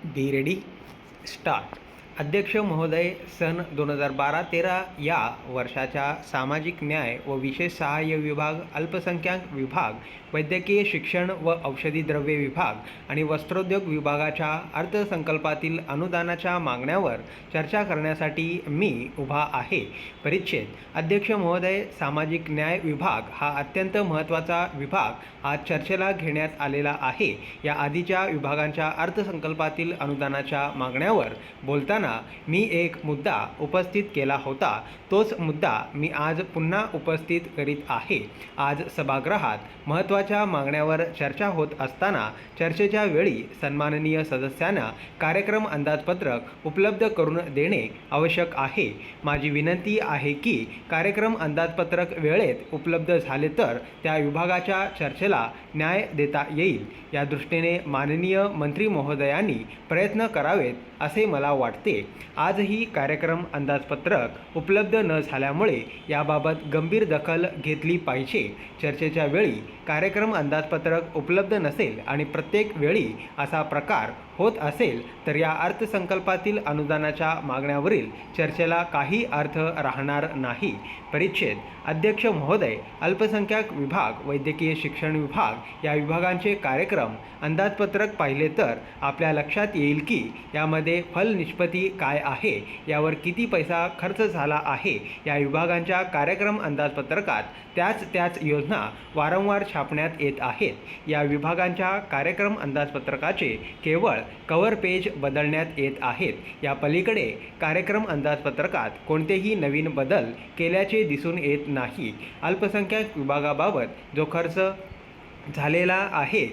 Be ready start. अध्यक्ष महोदय, सन 2012-13 या वर्षाच्या सामाजिक न्याय व विशेष सहाय्य विभाग, अल्पसंख्याक विभाग, वैद्यकीय शिक्षण व औषधी द्रव्ये विभाग आणि वस्त्रोद्योग विभागाच्या अर्थसंकल्पातील अनुदानाच्या मागण्यावर चर्चा करण्यासाठी मी उभा आहे. परिच्छेद. अध्यक्ष महोदय, सामाजिक न्याय विभाग हा अत्यंत महत्त्वाचा विभाग आज चर्चेला घेण्यात आलेला आहे. या आधीच्या विभागांच्या अर्थसंकल्पातील अनुदानाच्या मागण्यावर बोलताना मी एक मुद्दा उपस्थित केला होता. तोच मुद्दा मी आज पुन्हा उपस्थित करीत आहे. आज सभागृहात महत्त्वाच्या मागण्यावर चर्चा होत असताना चर्चेच्या वेळी सन्माननीय सदस्यांना कार्यक्रम अंदाजपत्रक उपलब्ध करून देणे आवश्यक आहे. माझी विनंती आहे की कार्यक्रम अंदाजपत्रक वेळेत उपलब्ध झाले तर त्या विभागाच्या चर्चेला न्याय देता येईल. या दृष्टीने माननीय मंत्री महोदयांनी प्रयत्न करावेत असे मला वाटते. आजही कार्यक्रम अंदाजपत्रक उपलब्ध न झाल्यामुळे याबाबत गंभीर दखल घेतली पाहिजे. चर्चेच्या वेळी कार्यक्रम अंदाजपत्रक उपलब्ध नसेल आणि प्रत्येक वेळी असा प्रकार होत असेल तर या अर्थसंकल्पातील अनुदानाच्या मागण्यावरील चर्चेला काही अर्थ राहणार नाही. परिच्छेद. अध्यक्ष महोदय, अल्पसंख्याक विभाग, वैद्यकीय शिक्षण विभाग या विभागांचे कार्यक्रम अंदाजपत्रक पाहिले तर आपल्या लक्षात येईल की यामध्ये फलनिष्पत्ती काय आहे, यावर किती पैसा खर्च झाला आहे. या विभागांच्या कार्यक्रम अंदाजपत्रकात त्याच योजना वारंवार छापण्यात येत आहेत. या विभागांच्या कार्यक्रम अंदाजपत्रकाचे केवळ कव्हर पेज बदलण्यात येत आहेत. या पलीकडे कार्यक्रम अंदाजपत्रकात कोणतेही नवीन बदल केल्याचे दिसून येत नाही. अल्पसंख्याक विभागाबाबत जो खर्च झालेला आहे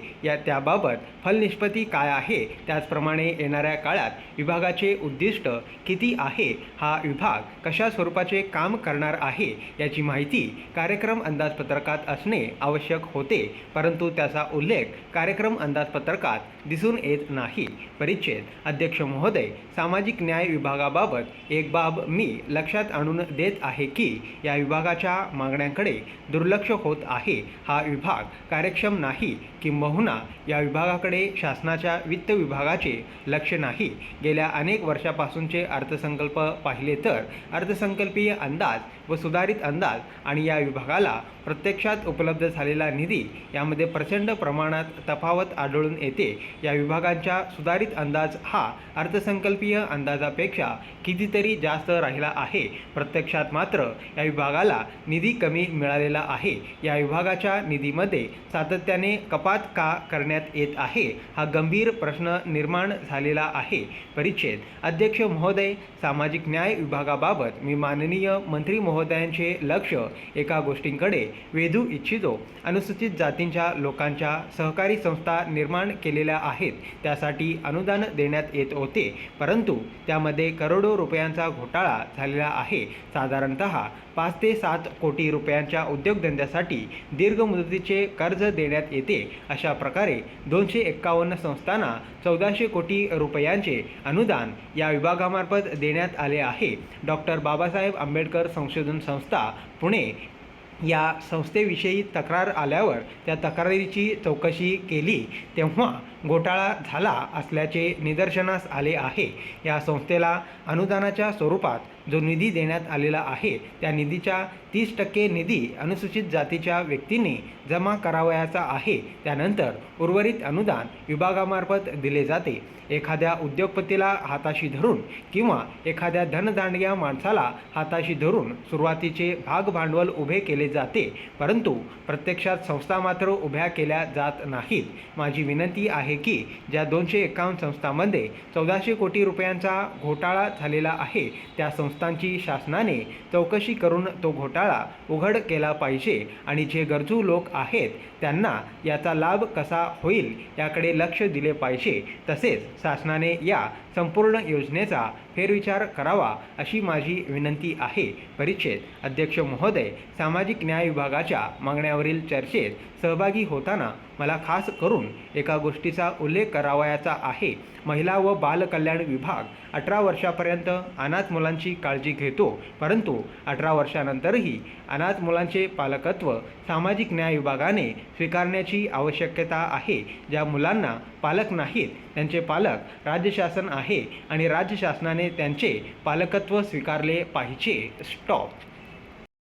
त्याबाबत फलनिष्पत्ती काय आहे, त्याचप्रमाणे येणाऱ्या काळात विभागाचे उद्दिष्ट किती आहे, हा विभाग कशा स्वरूपाचे काम करणार आहे याची माहिती कार्यक्रम अंदाजपत्रकात असणे आवश्यक होते, परंतु त्याचा उल्लेख कार्यक्रम अंदाजपत्रकात दिसून येत नाही. परिच्छेद. अध्यक्ष महोदय, सामाजिक न्याय विभागाबाबत एक बाब मी लक्षात आणून देत आहे की या विभागाच्या मागण्यांकडे दुर्लक्ष होत आहे. हा विभाग कार्यक्षम नाही, किंबहुना या विभागाकडे शासनाच्या वित्त विभागाचे लक्ष नाही. गेल्या अनेक वर्षापासूनचे अर्थसंकल्प पाहिले तर अर्थसंकल्पीय अंदाज व सुधारित अंदाज आणि या विभागाला प्रत्यक्षात उपलब्ध झालेला निधी यामध्ये प्रचंड प्रमाणात तफावत आढळून येते. या विभागांचा सुधारित अंदाज हा अर्थसंकल्पीय अंदाजापेक्षा कितीतरी जास्त राहिला आहे. प्रत्यक्षात मात्र या विभागाला निधी कमी मिळालेला आहे. या विभागाच्या निधीमध्ये सातत्याने कपात का करण्यात येत आहे, हा गंभीर प्रश्न निर्माण झालेला आहे. परिच्छेद. अध्यक्ष महोदय, सामाजिक न्याय विभागाबाबत मी माननीय मंत्री महोदयांचे लक्ष एका गोष्टींकडे वेधू इच्छितो. अनुसूचित जातींच्या लोकांच्या सहकारी संस्था निर्माण केलेल्या आहेत. त्यासाठी अनुदान देण्यात येत होते, परंतु त्यामध्ये करोडो रुपयांचा घोटाळा झालेला आहे. साधारणतः 5 ते 7 कोटी रुपयांच्या उद्योगधंद्यासाठी दीर्घ मुदतीचे कर्ज देण्यात येते. अशा प्रकारे 251 संस्थांना 1400 कोटी रुपयांचे अनुदान या विभागामार्फत देण्यात आले आहे. डॉक्टर बाबासाहेब आंबेडकर संशोधन संस्था, पुणे या संस्थेविषयी तक्रार आल्यावर त्या तक्रारीची चौकशी केली तेव्हा घोटाळा झाला असल्याचे निदर्शनास आले आहे. या संस्थेला अनुदानाच्या स्वरूपात जो निधी देण्यात आलेला आहे त्या निधीच्या 30% निधी अनुसूचित जातीच्या व्यक्तींनी जमा करावयाचा आहे. त्यानंतर उर्वरित अनुदान विभागामार्फत दिले जाते. एखाद्या उद्योगपतीला हाताशी धरून किंवा एखाद्या धनदांडग्या माणसाला हाताशी धरून सुरुवातीचे भाग भांडवल उभे केले जाते, परंतु प्रत्यक्षात संस्था मात्र उभ्या केल्या जात नाहीत. माझी विनंती आहे की ज्या 251 संस्थांमध्ये 1400 कोटी रुपयांचा घोटाळा झालेला आहे त्या संस्थांची शासनाने चौकशी करून तो घोटाळा उघड केला पाहिजे आणि जे गरजू लोक आहेत त्यांना याचा लाभ कसा होईल याकडे लक्ष दिले पाहिजे. तसेच शासनाने या संपूर्ण योजनेचा फेरविचार करावा अशी माझी विनंती आहे. परिच्छेद. अध्यक्ष महोदय, सामाजिक न्याय विभागाच्या मागण्यावरील चर्चेत सहभागी होताना मला खास करून एका गोष्टीचा उल्लेख करावयाचा आहे. महिला व बालकल्याण विभाग 18 वर्षापर्यंत अनाथ मुलांची काळजी घेतो, परंतु 18 वर्षानंतरही अनाथ मुलांचे पालकत्व सामाजिक न्याय विभागाने स्वीकारण्याची आवश्यकता आहे. ज्या मुलांना पालक नाहीत त्यांचे पालक राज्य शासन आहे आणि राज्य शासनाने त्यांचे पालकत्व स्वीकारले पाहिजे. स्टॉप.